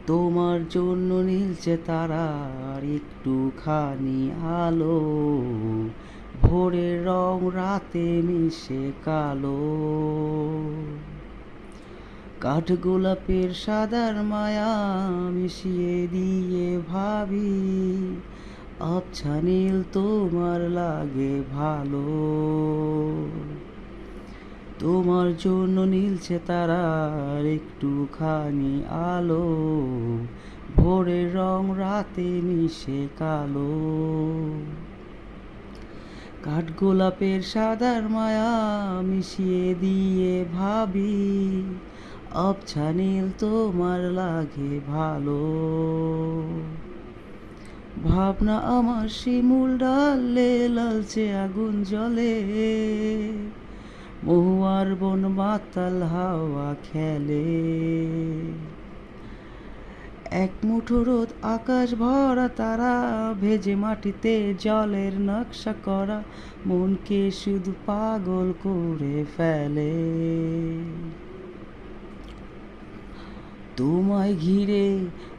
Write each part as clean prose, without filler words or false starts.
তোমার জন্য নীলচে তারার একটুখানি আলো, ভোরের রং রাতে মিশে কালো। কাঠগোলাপের সাদার মায়া মিশিয়ে দিয়ে ভাবি, আবছা নীল তোমার লাগে ভালো। তোমার জন্য নীলছে তারার একটুখানি আলো, ভোরের রং রাতে মিশে কালো। কাঠগোলাপের সাদার মায়া মিশিয়ে দিয়ে ভাবি, আবছা নীল তোমার লাগে ভালো। ভাবনা আমার শিমুল ডালে লালচে আগুন জ্বলে, মহুয়ার বন মাতাল হাওয়া খেলে। এক মুঠো রোদ আকাশ ভরা তারা, ভেজে মাটিতে জলের নকশা করা, মনকে শুধু পাগল করে ফেলে। তোমায় ঘিরে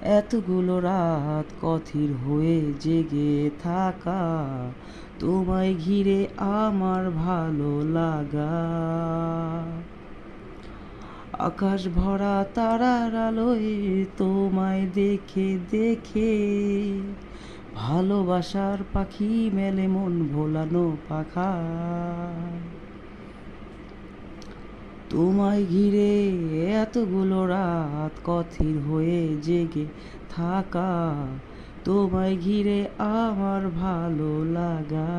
এতগুলো রাত কথির হয়ে জেগে থাকা, তোমায় ঘিরে আমার ভালো লাগা। আকাশ ভরা তারার আলোয় তোমায় দেখে দেখে, ভালোবাসার পাখি মেলে মন ভোলানো পাখা। তোমায় ঘিরে এতগুলো রাত কথির হয়ে জেগে থাকা, তোমায় ঘিরে আমার ভালো লাগা।